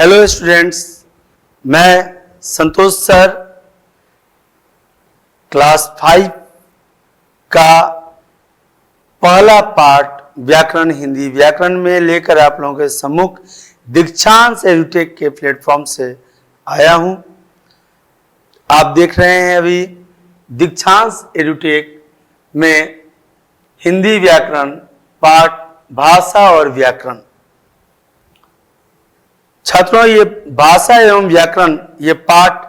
Hello students, मैं संतोष sir class 5 का पहला पार्ट व्याकरण हिंदी व्याकरण में लेकर आप लोगों के सम्मुख दीक्षांत एडुटेक के प्लेटफॉर्म से आया हूं। आप देख रहे हैं अभी दीक्षांत एडुटेक में हिंदी व्याकरण पाठ भाषा और व्याकरण। छात्रों, ये भाषा एवं व्याकरण ये पाठ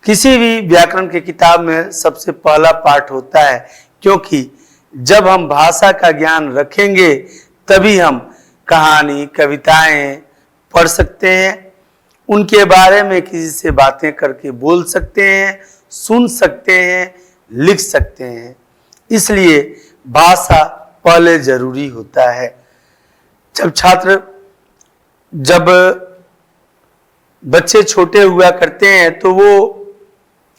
किसी भी व्याकरण की किताब में सबसे पहला पाठ होता है, क्योंकि जब हम भाषा का ज्ञान रखेंगे तभी हम कहानी कविताएं पढ़ सकते हैं, उनके बारे में किसी से बातें करके बोल सकते हैं, सुन सकते हैं, लिख सकते हैं। इसलिए भाषा पहले जरूरी होता है। जब बच्चे छोटे हुआ करते हैं तो वो,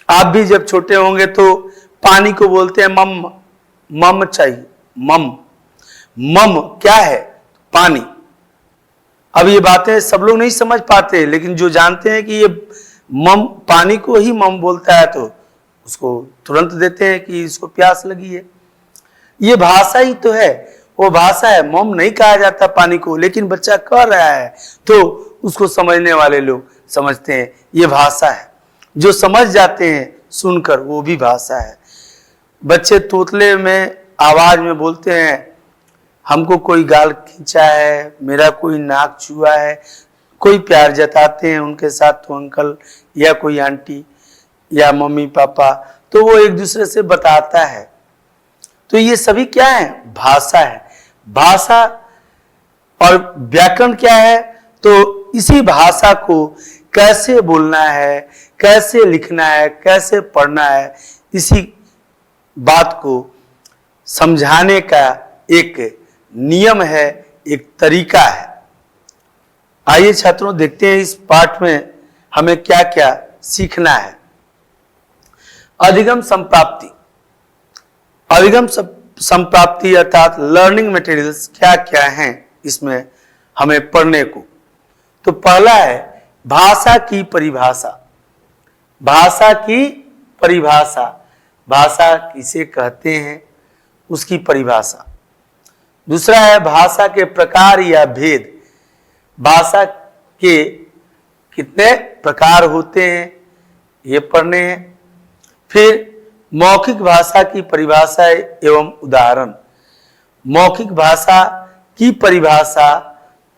आप भी जब छोटे होंगे तो पानी को बोलते हैं मम। मम चाहिए, मम। मम क्या है? पानी। अब ये बातें सब लोग नहीं समझ पाते, लेकिन जो जानते हैं कि ये मम, पानी को ही मम बोलता है तो उसको तुरंत देते हैं कि इसको प्यास लगी है। ये भाषा ही तो है, वो भाषा है। मम नहीं कहा जाता पानी को, लेकिन बच्चा कह रहा है तो उसको समझने वाले लोग समझते हैं ये भाषा है। जो समझ जाते हैं सुनकर, वो भी भाषा है। बच्चे तोतले में आवाज में बोलते हैं, हमको कोई गाल खींचा है, मेरा कोई नाक छुआ है। कोई प्यार जताते हैं उनके साथ, तो अंकल या कोई आंटी या मम्मी पापा, तो वो एक दूसरे से बताता है। तो ये सभी क्या है? भाषा है। भाषा और व्याकरण क्या है? तो इसी भाषा को कैसे बोलना है, कैसे लिखना है, कैसे पढ़ना है, इसी बात को समझाने का एक नियम है, एक तरीका है। आइए छात्रों, देखते हैं इस पाठ में हमें क्या क्या सीखना है। अधिगम संप्राप्ति। अधिगम संप्राप्ति अर्थात लर्निंग मटेरियल्स क्या क्या हैं इसमें हमें पढ़ने को। तो पहला है भाषा की परिभाषा। भाषा की परिभाषा, भाषा किसे कहते हैं उसकी परिभाषा। दूसरा है भाषा के प्रकार या भेद। भाषा के कितने प्रकार होते हैं ये पढ़ने हैं। फिर मौखिक भाषा की परिभाषा एवं उदाहरण। मौखिक भाषा की परिभाषा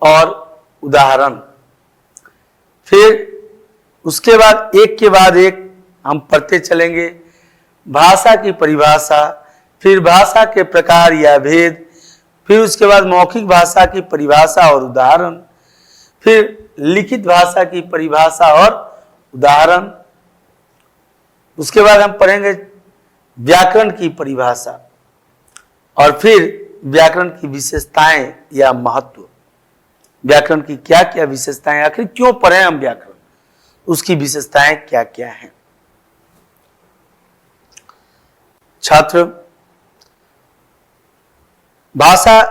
और उदाहरण। फिर उसके बाद एक के बाद एक हम पढ़ते चलेंगे। भाषा की परिभाषा, फिर भाषा के प्रकार या भेद, फिर उसके बाद मौखिक भाषा की परिभाषा और उदाहरण, फिर लिखित भाषा की परिभाषा और उदाहरण। उसके बाद हम पढ़ेंगे व्याकरण की परिभाषा, और फिर व्याकरण की विशेषताएं या महत्व। व्याकरण की क्या क्या विशेषताएं, आखिर क्यों पढ़ें हम व्याकरण, उसकी विशेषताएं क्या क्या हैं। छात्र, भाषा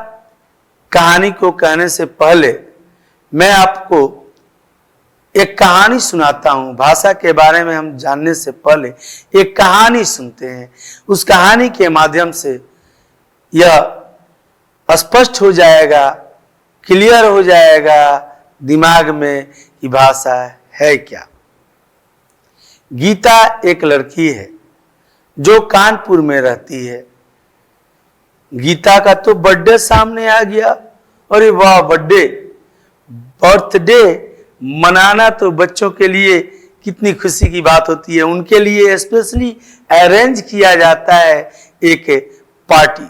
कहानी को कहने से पहले मैं आपको एक कहानी सुनाता हूं। भाषा के बारे में हम जानने से पहले एक कहानी सुनते हैं। उस कहानी के माध्यम से यह स्पष्ट हो जाएगा, क्लियर हो जाएगा दिमाग में कि भाषा है क्या। गीता एक लड़की है जो कानपुर में रहती है। गीता का तो बर्थडे सामने आ गया। अरे वाह, बर्थडे मनाना तो बच्चों के लिए कितनी खुशी की बात होती है। उनके लिए स्पेशली अरेंज किया जाता है एक पार्टी,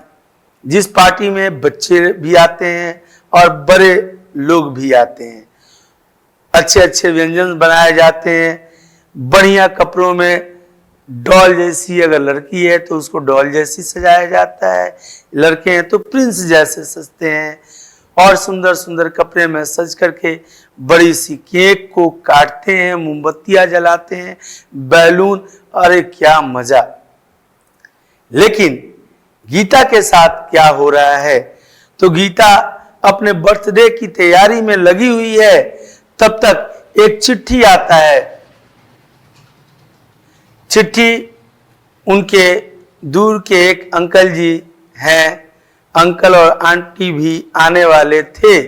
जिस पार्टी में बच्चे भी आते हैं और बड़े लोग भी आते हैं। अच्छे अच्छे व्यंजन बनाए जाते हैं, बढ़िया कपड़ों में। डॉल जैसी अगर लड़की है तो उसको डॉल जैसी सजाया जाता है, लड़के हैं तो प्रिंस जैसे सजते हैं, और सुंदर सुंदर कपड़े में सज करके बड़ी सी केक को काटते हैं, मोमबत्तियां जलाते हैं, बैलून। अरे क्या मजा। लेकिन गीता के साथ क्या हो रहा है? तो गीता अपने बर्थडे की तैयारी में लगी हुई है तब तक एक चिट्ठी आता है। चिट्ठी उनके दूर के एक अंकल जी हैं, अंकल और आंटी भी आने वाले थे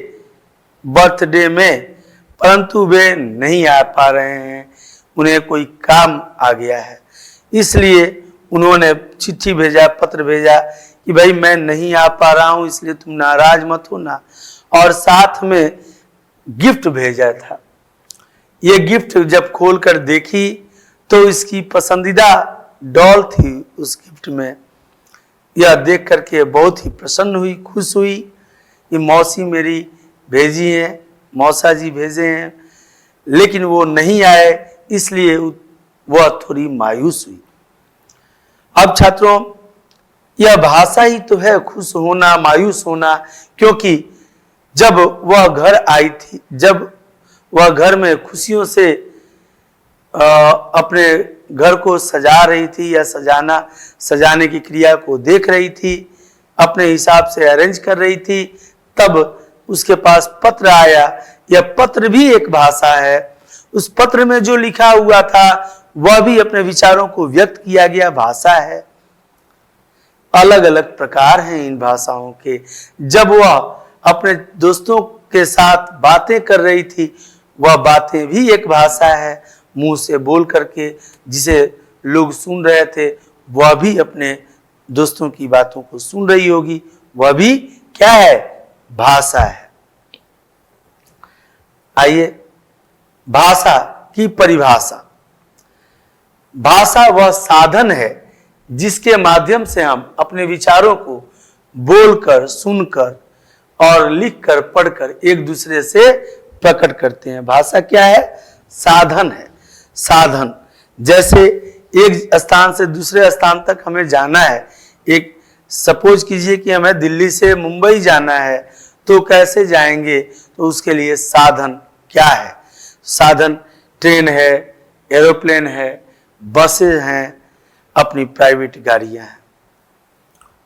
बर्थडे में, परंतु वे नहीं आ पा रहे हैं, उन्हें कोई काम आ गया है। इसलिए उन्होंने चिट्ठी भेजा, पत्र भेजा कि भाई मैं नहीं आ पा रहा हूं, इसलिए तुम नाराज मत होना, और साथ में गिफ्ट भेजा था। ये गिफ्ट जब खोलकर देखी तो इसकी पसंदीदा डॉल थी उस गिफ्ट में। यह देख करके बहुत ही प्रसन्न हुई, खुश हुई। ये मौसी मेरी भेजी हैं, मौसा जी भेजे हैं, लेकिन वो नहीं आए, इसलिए वह थोड़ी मायूस हुई। अब छात्रों, यह भाषा ही तो है खुश होना, मायूस होना, क्योंकि जब वह घर आई थी, जब वह घर में खुशियों से अपने घर को सजा रही थी या सजाने की क्रिया को देख रही थी, अपने हिसाब से अरेंज कर रही थी, तब उसके पास पत्र आया। यह पत्र भी एक भाषा है। उस पत्र में जो लिखा हुआ था वह भी अपने विचारों को व्यक्त किया गया भाषा है। अलग अलग प्रकार हैं इन भाषाओं के। जब वह अपने दोस्तों के साथ बातें कर रही थी, वह बातें भी एक भाषा है, मुंह से बोल करके जिसे लोग सुन रहे थे, वह भी अपने दोस्तों की बातों को सुन रही होगी, वह भी क्या है? भाषा है। आइए भाषा की परिभाषा। भाषा वह साधन है जिसके माध्यम से हम अपने विचारों को बोलकर, सुनकर और लिखकर, पढ़कर एक दूसरे से प्रकट करते हैं। भाषा क्या है? साधन है। साधन, जैसे एक स्थान से दूसरे स्थान तक हमें जाना है। एक सपोज कीजिए कि हमें दिल्ली से मुंबई जाना है, तो कैसे जाएंगे? तो उसके लिए साधन क्या है? साधन ट्रेन है, एरोप्लेन है, बसें हैं, अपनी प्राइवेट गाड़ियां हैं।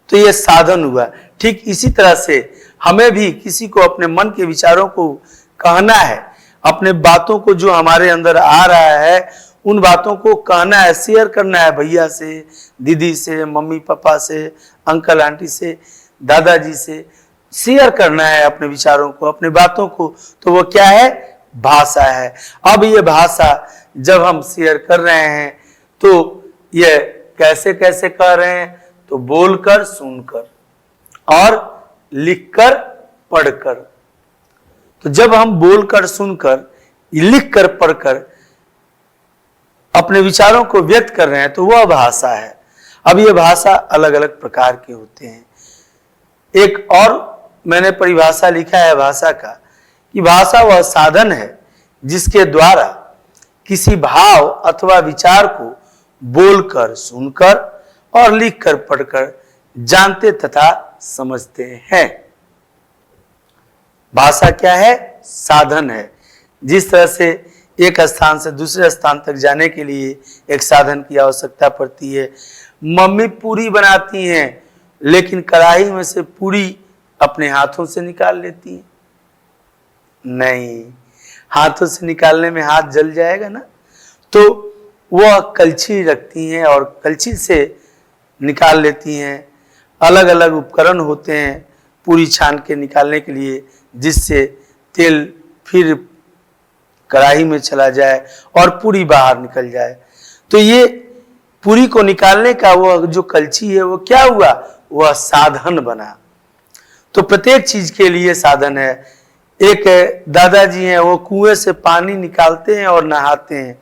तो ये साधन हुआ। ठीक इसी तरह से हमें भी किसी को अपने मन के विचारों को कहना है, अपने बातों को जो हमारे अंदर आ रहा है उन बातों को कहना है, शेयर करना है भैया से, दीदी से, मम्मी पापा से, अंकल आंटी से, दादाजी से शेयर करना है अपने विचारों को, अपने बातों को। तो वो क्या है? भाषा है। अब ये भाषा जब हम शेयर कर रहे हैं तो ये कैसे कैसे कर रहे हैं? तो बोलकर, सुनकर और लिखकर, पढ़कर। तो जब हम बोलकर, सुनकर, लिखकर, पढ़कर अपने विचारों को व्यक्त कर रहे हैं तो वह भाषा है। अब ये भाषा अलग अलग प्रकार के होते हैं। एक और मैंने परिभाषा लिखा है भाषा का, कि भाषा वह साधन है जिसके द्वारा किसी भाव अथवा विचार को बोलकर, सुनकर और लिखकर, पढ़कर जानते तथा समझते हैं। भाषा क्या है? साधन है। जिस तरह से एक स्थान से दूसरे स्थान तक जाने के लिए एक साधन की आवश्यकता पड़ती है। मम्मी पूरी बनाती हैं, लेकिन कढ़ाई में से पूरी अपने हाथों से निकाल लेती हैं? नहीं, हाथों से निकालने में हाथ जल जाएगा ना। तो वह कलछी रखती हैं और कलछी से निकाल लेती हैं। अलग अलग उपकरण होते हैं पूरी छान के निकालने के लिए, जिससे तेल फिर कढ़ाई में चला जाए और पूरी बाहर निकल जाए। तो ये पूरी को निकालने का वह जो कलछी है वो क्या हुआ? वह साधन बना। तो प्रत्येक चीज के लिए साधन है। एक दादाजी हैं, वो कुएं से पानी निकालते हैं और नहाते हैं।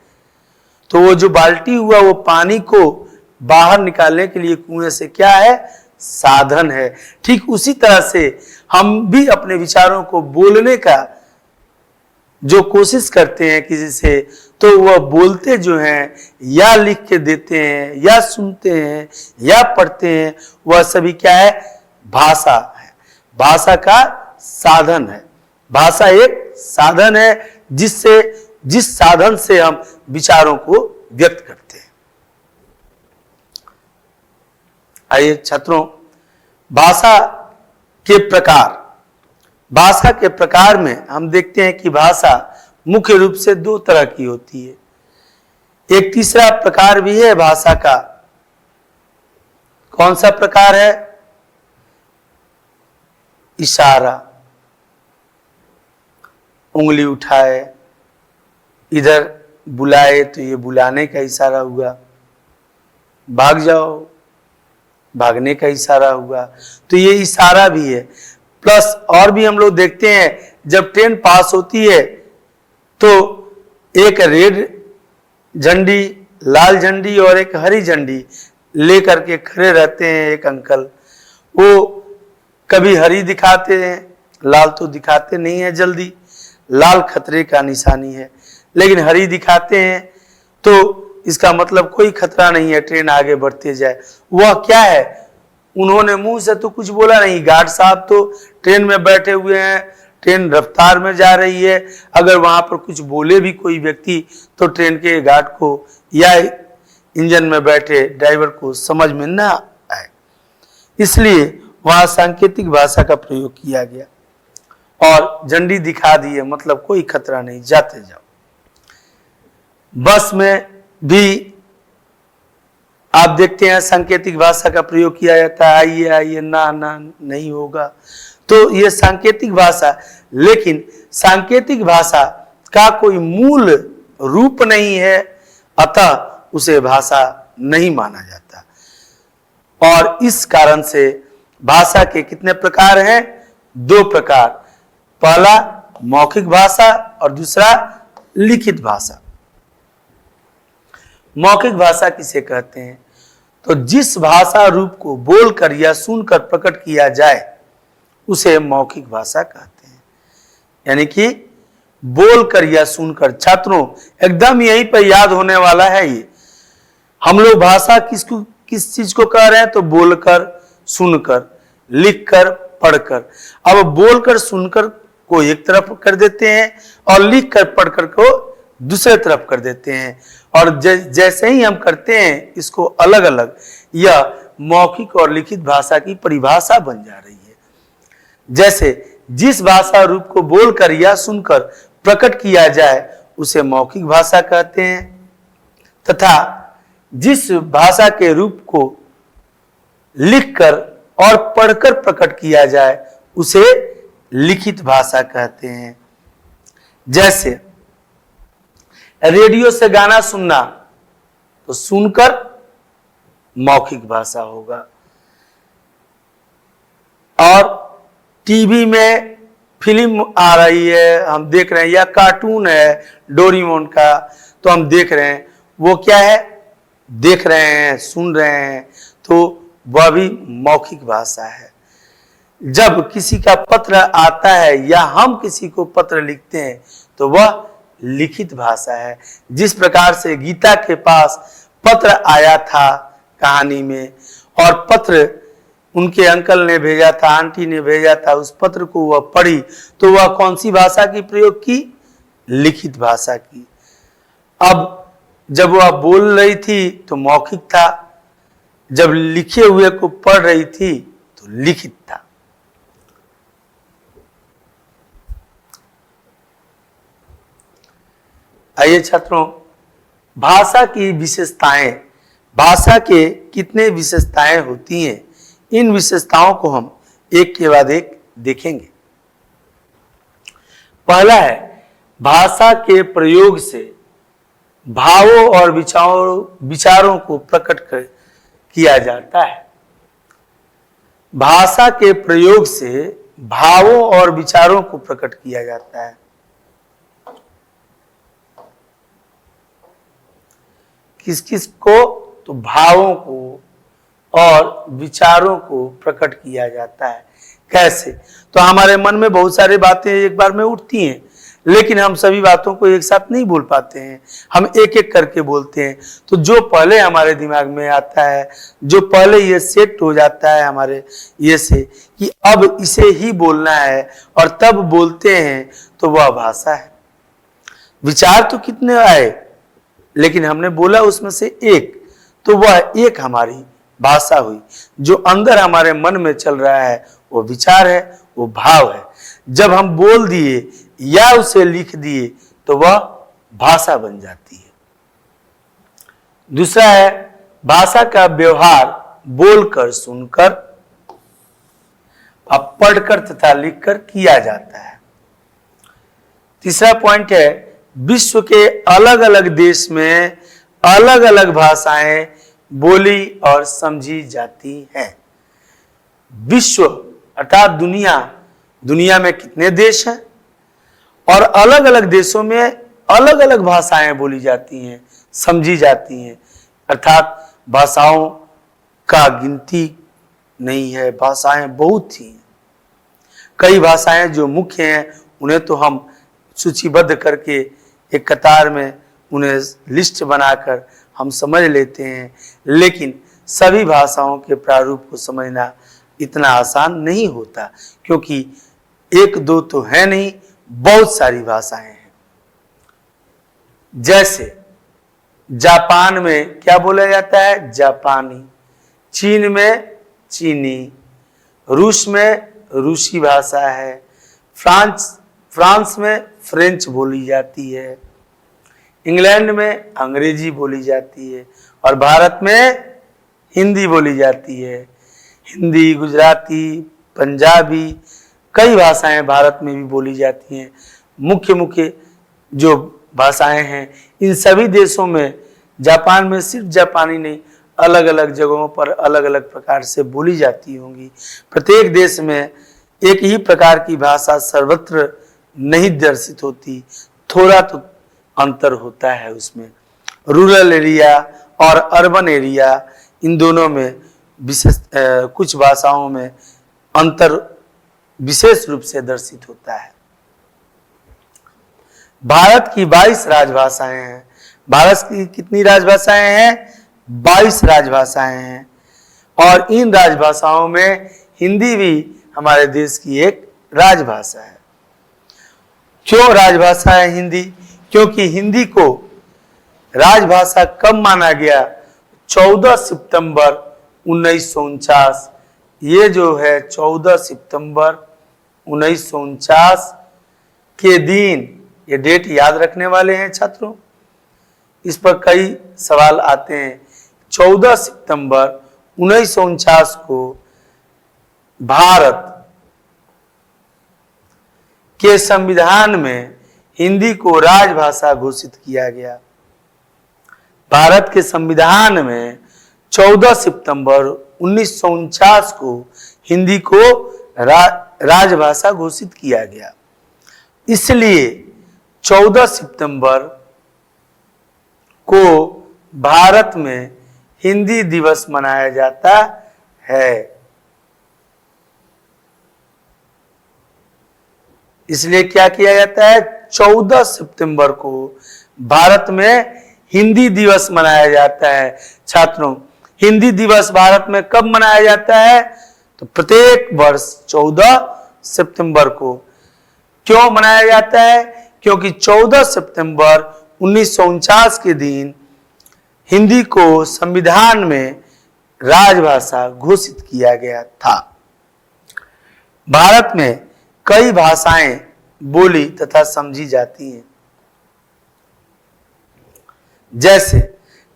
तो वो जो बाल्टी हुआ वो पानी को बाहर निकालने के लिए कुएं से क्या है? साधन है। ठीक उसी तरह से हम भी अपने विचारों को बोलने का जो कोशिश करते हैं किसी से, तो वह बोलते जो हैं या लिख के देते हैं या सुनते हैं या पढ़ते हैं, वह सभी क्या है? भाषा है। भाषा का साधन है। भाषा एक साधन है जिस साधन से हम विचारों को व्यक्त करते हैं। आइए छात्रों, भाषा के प्रकार। भाषा के प्रकार में हम देखते हैं कि भाषा मुख्य रूप से दो तरह की होती है। एक तीसरा प्रकार भी है भाषा का। कौन सा प्रकार है? इशारा। उंगली उठाए, इधर बुलाए तो ये बुलाने का इशारा हुआ, भाग जाओ भागने का इशारा हुआ, तो ये इशारा भी है। प्लस और भी हम लोग देखते हैं जब ट्रेन पास होती है तो एक रेड झंडी, लाल झंडी और एक हरी झंडी लेकर के खड़े रहते हैं एक अंकल। वो कभी हरी दिखाते हैं, लाल तो दिखाते नहीं है जल्दी, लाल खतरे का निशानी है, लेकिन हरी दिखाते हैं तो इसका मतलब कोई खतरा नहीं है, ट्रेन आगे बढ़ते जाए। वह क्या है? उन्होंने मुंह से तो कुछ बोला नहीं, गार्ड साहब तो ट्रेन में बैठे हुए हैं, ट्रेन रफ्तार में जा रही है, अगर वहां पर कुछ बोले भी कोई व्यक्ति तो ट्रेन के गार्ड को या इंजन में बैठे ड्राइवर को समझ में ना आए, इसलिए वहां सांकेतिक भाषा का प्रयोग किया गया और झंडी दिखा दी है, मतलब कोई खतरा नहीं, जाते जाओ। बस में भी आप देखते हैं सांकेतिक भाषा का प्रयोग किया जाता है, आइए आइए, ना ना नहीं होगा, तो यह सांकेतिक भाषा। लेकिन सांकेतिक भाषा का कोई मूल रूप नहीं है, अतः उसे भाषा नहीं माना जाता। और इस कारण से भाषा के कितने प्रकार हैं? दो प्रकार। पहला मौखिक भाषा और दूसरा लिखित भाषा। मौखिक भाषा किसे कहते हैं? तो जिस भाषा रूप को बोलकर या सुनकर प्रकट किया जाए उसे मौखिक भाषा कहते हैं। यानी कि बोलकर या सुनकर, छात्रों एकदम यहीं पर याद होने वाला है ये। हम लोग भाषा किस चीज को कह रहे हैं? तो बोलकर, सुनकर, लिखकर, पढ़कर। अब बोलकर सुनकर को एक तरफ कर देते हैं और लिखकर पढ़कर को दूसरे तरफ कर देते हैं, और जैसे ही हम करते हैं इसको अलग अलग, यह मौखिक और लिखित भाषा की परिभाषा बन जा रही है। जैसे जिस भाषा रूप को बोलकर या सुनकर प्रकट किया जाए उसे मौखिक भाषा कहते हैं, तथा जिस भाषा के रूप को लिखकर और पढ़कर प्रकट किया जाए उसे लिखित भाषा कहते हैं। जैसे रेडियो से गाना सुनना, तो सुनकर मौखिक भाषा होगा, और टीवी में फिल्म आ रही है हम देख रहे हैं, या कार्टून है डोरेमोन का तो हम देख रहे हैं, वो क्या है? देख रहे हैं, सुन रहे हैं, तो वह भी मौखिक भाषा है। जब किसी का पत्र आता है या हम किसी को पत्र लिखते हैं तो वह लिखित भाषा है। जिस प्रकार से गीता के पास पत्र आया था कहानी में, और पत्र उनके अंकल ने भेजा था, आंटी ने भेजा था, उस पत्र को वह पढ़ी तो वह कौन सी भाषा की प्रयोग की? लिखित भाषा की। अब जब वह बोल रही थी तो मौखिक था, जब लिखे हुए को पढ़ रही थी तो लिखित था। आइए छात्रों, भाषा की विशेषताएं, भाषा के कितने विशेषताएं होती हैं, इन विशेषताओं को हम एक के बाद एक देखेंगे। पहला है, भाषा के प्रयोग से भावों और विचारों को प्रकट किया जाता है। भाषा के प्रयोग से भावों और विचारों को प्रकट किया जाता है। किस किस को? तो भावों को और विचारों को प्रकट किया जाता है। कैसे? तो हमारे मन में बहुत सारी बातें एक बार में उठती हैं, लेकिन हम सभी बातों को एक साथ नहीं बोल पाते हैं, हम एक एक करके बोलते हैं। तो जो पहले हमारे दिमाग में आता है, जो पहले ये सेट हो जाता है हमारे ये से कि अब इसे ही बोलना है और तब बोलते हैं, तो वह भाषा है। विचार तो कितने आए, लेकिन हमने बोला उसमें से एक, तो वह एक हमारी भाषा हुई। जो अंदर हमारे मन में चल रहा है वो विचार है, वो भाव है। जब हम बोल दिए या उसे लिख दिए तो वह भाषा बन जाती है। दूसरा है भाषा का व्यवहार बोलकर, सुनकर, अब पढ़कर तथा लिखकर किया जाता है। तीसरा पॉइंट है विश्व के अलग अलग देश में अलग अलग भाषाएं बोली और समझी जाती हैं। विश्व अर्थात दुनिया में कितने देश हैं और अलग अलग देशों में अलग अलग भाषाएं बोली जाती हैं, समझी जाती हैं। अर्थात भाषाओं का गिनती नहीं है, भाषाएं बहुत ही हैं। कई भाषाएं जो मुख्य हैं उन्हें तो हम सूचीबद्ध करके एक कतार में उन्हें लिस्ट बनाकर हम समझ लेते हैं, लेकिन सभी भाषाओं के प्रारूप को समझना इतना आसान नहीं होता, क्योंकि एक दो तो है नहीं, बहुत सारी भाषाएं हैं। जैसे जापान में क्या बोला जाता है? जापानी। चीन में चीनी, रूस में रूसी भाषा है, फ्रांस में फ्रेंच बोली जाती है, इंग्लैंड में अंग्रेजी बोली जाती है और भारत में हिंदी बोली जाती है। हिंदी, गुजराती, पंजाबी, कई भाषाएं भारत में भी बोली जाती हैं। मुख्य जो भाषाएं हैं इन सभी देशों में, जापान में सिर्फ जापानी नहीं, अलग अलग जगहों पर अलग अलग प्रकार से बोली जाती होंगी। प्रत्येक देश में एक ही प्रकार की भाषा सर्वत्र नहीं दर्शित होती, थोड़ा तो अंतर होता है उसमें। रूरल एरिया और अर्बन एरिया, इन दोनों में विशेष कुछ भाषाओं में अंतर विशेष रूप से दर्शित होता है। भारत की 22 राजभाषाएं हैं। भारत की कितनी राजभाषाएं हैं? 22 राजभाषाएं हैं और इन राजभाषाओं में हिंदी भी हमारे देश की एक राजभाषा है। क्यों राजभाषा है हिंदी? क्योंकि हिंदी को राजभाषा कब माना गया? 14 सितंबर 1949। ये जो है 14 सितंबर 1949 के दिन, ये डेट याद रखने वाले हैं छात्रों, इस पर कई सवाल आते हैं। 14 सितंबर 1949 को भारत के संविधान में हिंदी को राजभाषा घोषित किया गया। भारत के संविधान में 14 सितंबर 1949 को हिंदी को राजभाषा घोषित किया गया। इसलिए 14 सितंबर को भारत में हिंदी दिवस मनाया जाता है। इसलिए क्या किया जाता है? 14 सितंबर को भारत में हिंदी दिवस मनाया जाता है। छात्रों, हिंदी दिवस भारत में कब मनाया जाता है? तो प्रत्येक वर्ष 14 सितंबर को। क्यों मनाया जाता है? क्योंकि 14 सितंबर 1949 के दिन हिंदी को संविधान में राजभाषा घोषित किया गया था। भारत में कई भाषाएं बोली तथा समझी जाती हैं। जैसे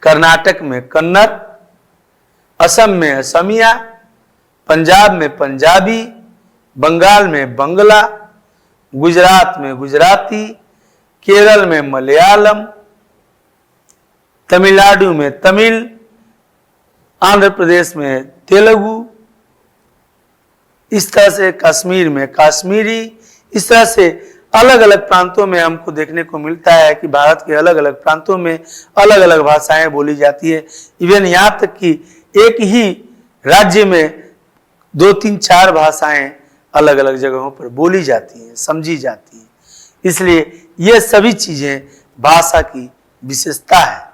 कर्नाटक में कन्नड़, असम में असमिया, पंजाब में पंजाबी, बंगाल में बंगला, गुजरात में गुजराती, केरल में मलयालम, तमिलनाडु में तमिल, आंध्र प्रदेश में तेलुगु, इस तरह से कश्मीर में काश्मीरी, इस तरह से अलग अलग प्रांतों में हमको देखने को मिलता है कि भारत के अलग अलग प्रांतों में अलग अलग भाषाएं बोली जाती है। इवन यहाँ तक कि एक ही राज्य में 2, 3, 4 भाषाएं अलग अलग जगहों पर बोली जाती हैं, समझी जाती हैं। इसलिए ये सभी चीजें भाषा की विशेषता है,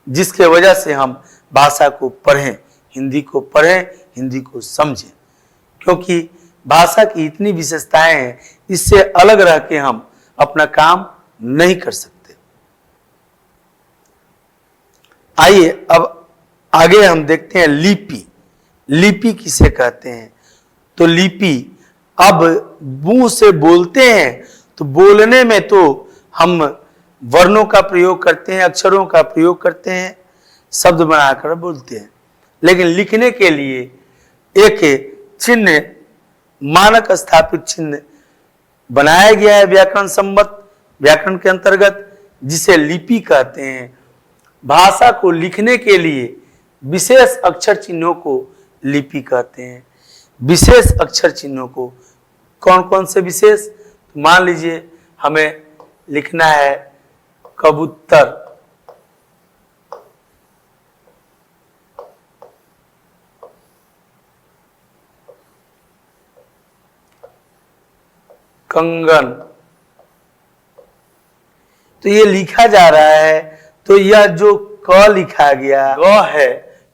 जिसके वजह से हम भाषा को पढ़ें, हिंदी को पढ़ें, हिंदी को समझें। क्योंकि भाषा की इतनी विशेषताएं हैं, इससे अलग रह के हम अपना काम नहीं कर सकते। आइए अब आगे हम देखते हैं लिपि। लिपि किसे कहते हैं? तो लिपि, अब मुंह से बोलते हैं तो बोलने में तो हम वर्णों का प्रयोग करते हैं, अक्षरों का प्रयोग करते हैं, शब्द बनाकर बोलते हैं। लेकिन लिखने के लिए एक चिन्ह, मानक स्थापित चिन्ह बनाया गया है व्याकरण सम्मत, व्याकरण के अंतर्गत, जिसे लिपि कहते हैं। भाषा को लिखने के लिए विशेष अक्षर चिन्हों को लिपि कहते हैं। विशेष अक्षर चिन्हों को कौन कौन से विशेष? मान लीजिए हमें लिखना है कबूतर, कंगन, तो ये लिखा जा रहा है, तो यह जो क लिखा गया ग है,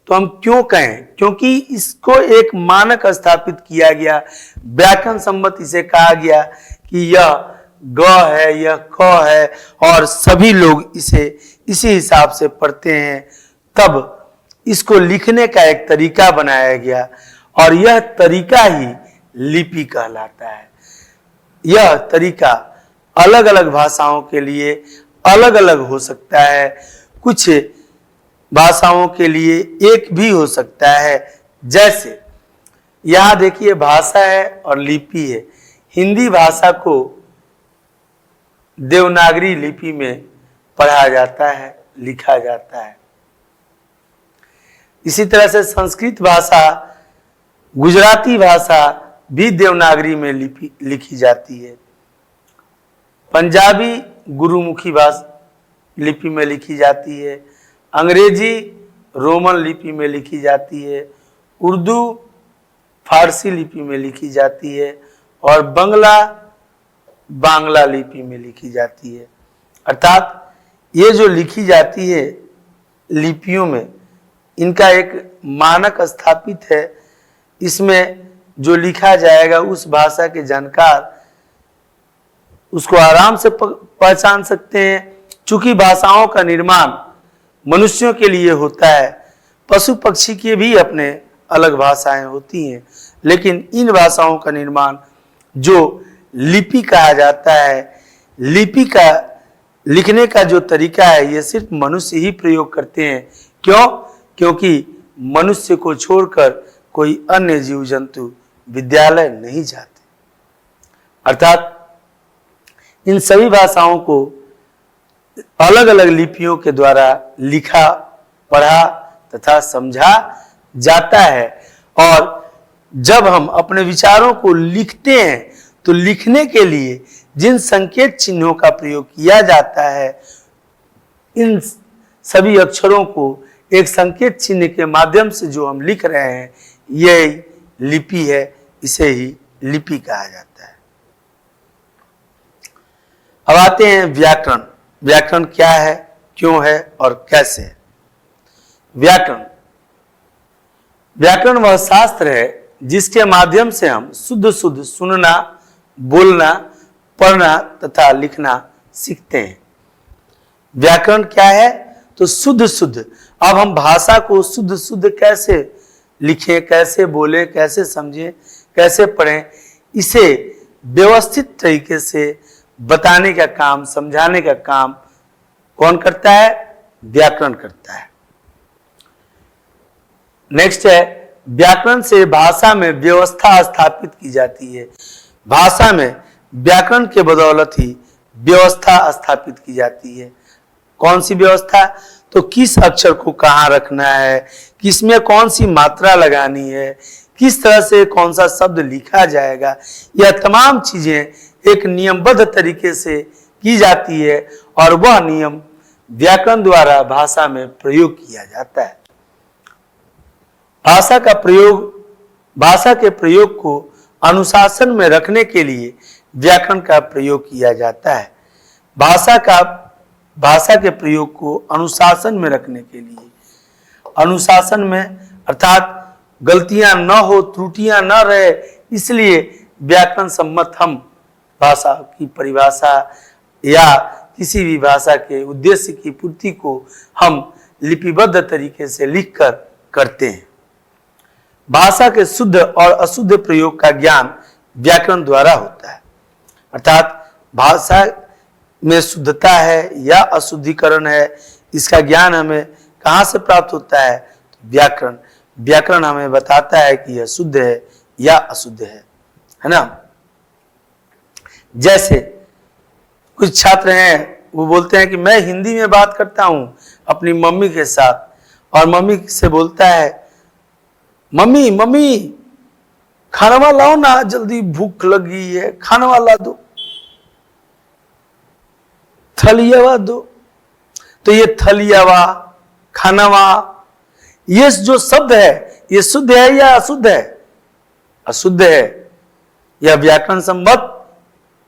तो हम क्यों कहें? क्योंकि इसको एक मानक स्थापित किया गया, व्याकरण सम्मत इसे कहा गया कि यह ग है, यह क है, और सभी लोग इसे इसी हिसाब से पढ़ते हैं। तब इसको लिखने का एक तरीका बनाया गया, और यह तरीका ही लिपि कहलाता है। यह तरीका अलग अलग भाषाओं के लिए अलग अलग हो सकता है, कुछ भाषाओं के लिए एक भी हो सकता है। जैसे यहां देखिए भाषा है और लिपि है। हिंदी भाषा को देवनागरी लिपि में पढ़ा जाता है, लिखा जाता है। इसी तरह से संस्कृत भाषा, गुजराती भाषा भी देवनागरी में लिखी जाती है। पंजाबी गुरुमुखी भाषा लिपि में लिखी जाती है। अंग्रेजी रोमन लिपि में लिखी जाती है। उर्दू फारसी लिपि में लिखी जाती है, और बांग्ला लिपि में लिखी जाती है। अर्थात ये जो लिखी जाती है लिपियों में, इनका एक मानक स्थापित है। इसमें जो लिखा जाएगा उस भाषा के जानकार उसको आराम से पहचान सकते हैं। चूंकि भाषाओं का निर्माण मनुष्यों के लिए होता है, पशु पक्षी के भी अपने अलग भाषाएं होती हैं, लेकिन इन भाषाओं का निर्माण जो लिपि कहा जाता है, लिपि का लिखने का जो तरीका है, ये सिर्फ मनुष्य ही प्रयोग करते हैं। क्यों? क्योंकि मनुष्य को छोड़कर कोई अन्य जीव जंतु विद्यालय नहीं जाते। अर्थात इन सभी भाषाओं को अलग अलग लिपियों के द्वारा लिखा, पढ़ा तथा समझा जाता है। और जब हम अपने विचारों को लिखते हैं तो लिखने के लिए जिन संकेत चिन्हों का प्रयोग किया जाता है, इन सभी अक्षरों को एक संकेत चिन्ह के माध्यम से जो हम लिख रहे हैं, यही लिपि है। इसे ही लिपि कहा जाता है। अब आते हैं व्याकरण। व्याकरण क्या है, क्यों है और कैसे है? व्याकरण वह शास्त्र है जिसके माध्यम से हम शुद्ध शुद्ध सुनना, बोलना, पढ़ना तथा लिखना सीखते हैं। व्याकरण क्या है? तो शुद्ध शुद्ध। अब हम भाषा को शुद्ध शुद्ध कैसे लिखें, कैसे बोलें, कैसे समझें, कैसे पढ़ें, इसे व्यवस्थित तरीके से बताने का काम, समझाने का काम कौन करता है? व्याकरण करता है। नेक्स्ट है, व्याकरण से भाषा में व्यवस्था स्थापित की जाती है। भाषा में व्याकरण के बदौलत ही व्यवस्था स्थापित की जाती है। कौन सी व्यवस्था? तो किस अक्षर को कहाँ रखना है, किसमें कौन सी मात्रा लगानी है, किस तरह से कौन सा शब्द लिखा जाएगा, यह तमाम चीजें एक नियमबद्ध तरीके से की जाती है, और वह नियम व्याकरण द्वारा भाषा में प्रयोग किया जाता है। भाषा के प्रयोग को अनुशासन में रखने के लिए व्याकरण का प्रयोग किया जाता है। भाषा के प्रयोग को अनुशासन में रखने के लिए, अनुशासन में अर्थात गलतियां न हो, त्रुटियां न रहे, इसलिए व्याकरण सम्मत हम भाषा की परिभाषा या किसी भी भाषा के उद्देश्य की पूर्ति को हम लिपिबद्ध तरीके से लिखकर करते हैं। भाषा के शुद्ध और अशुद्ध प्रयोग का ज्ञान व्याकरण द्वारा होता है। अर्थात भाषा में शुद्धता है या अशुद्धिकरण है, इसका ज्ञान हमें कहाँ से प्राप्त होता है? व्याकरण। व्याकरण हमें बताता है कि यह शुद्ध है या अशुद्ध है ना। जैसे कुछ छात्र हैं, वो बोलते हैं कि मैं हिंदी में बात करता हूं अपनी मम्मी के साथ, और मम्मी से बोलता है, मम्मी मम्मी खाना लाओ ना, जल्दी भूख लगी है, खाना ला दो, थलियावा दो। तो ये थलियावा, खानावा, ये जो शब्द है, ये शुद्ध है या अशुद्ध है? अशुद्ध है। यह व्याकरण सम्मत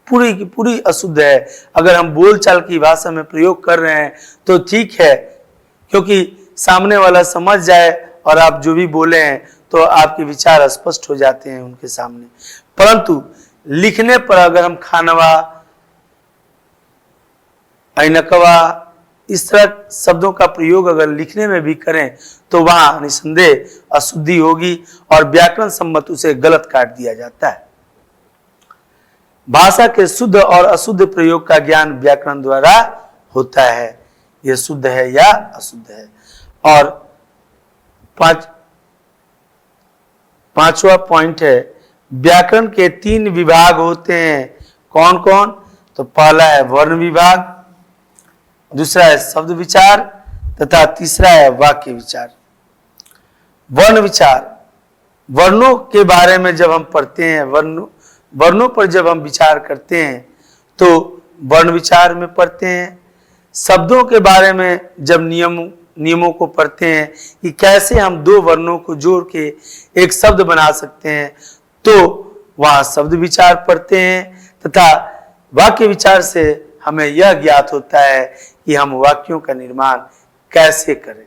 पूरी की पूरी अशुद्ध है। अगर हम बोलचाल की भाषा में प्रयोग कर रहे हैं तो ठीक है, क्योंकि सामने वाला समझ जाए और आप जो भी बोले हैं तो आपके विचार स्पष्ट हो जाते हैं उनके सामने। परंतु लिखने पर अगर हम खानवा, ऐनकवा, इस तरह शब्दों का प्रयोग अगर लिखने में भी करें तो वहां निसंदेह अशुद्धि होगी और व्याकरण सम्मत उसे गलत काट दिया जाता है। भाषा के शुद्ध और अशुद्ध प्रयोग का ज्ञान व्याकरण द्वारा होता है, यह शुद्ध है या अशुद्ध है। और पांचवा पॉइंट है, व्याकरण के 3 विभाग होते हैं। कौन कौन? तो पहला है वर्ण विभाग, दूसरा है शब्द विचार तथा तीसरा है वाक्य विचार। वर्ण विचार, वर्णों के बारे में जब हम पढ़ते हैं, वर्णों पर जब हम विचार करते हैं तो वर्ण विचार में पढ़ते हैं। शब्दों के बारे में जब नियमों को पढ़ते हैं कि कैसे हम 2 वर्णों को जोड़ के एक शब्द बना सकते हैं, तो वहां शब्द विचार पढ़ते हैं। तथा वाक्य विचार से हमें यह ज्ञात होता है कि हम वाक्यों का निर्माण कैसे करें,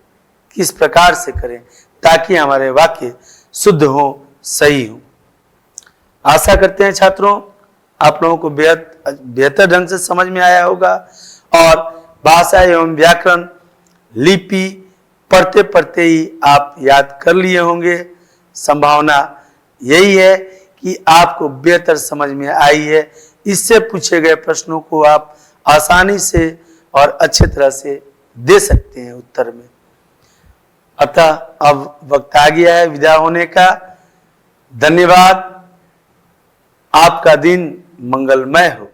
किस प्रकार से करें, ताकि हमारे वाक्य शुद्ध हो, सही हो। आशा करते हैं छात्रों आप लोगों को बेहतर ढंग से समझ में आया होगा और भाषा एवं व्याकरण लिपि पढ़ते पढ़ते ही आप याद कर लिए होंगे। संभावना यही है कि आपको बेहतर समझ में आई है। इससे पूछे गए प्रश्नों को आप आसानी से और अच्छे तरह से दे सकते हैं उत्तर में। अतः अब वक्त आ गया है विदा होने का। धन्यवाद। आपका दिन मंगलमय हो।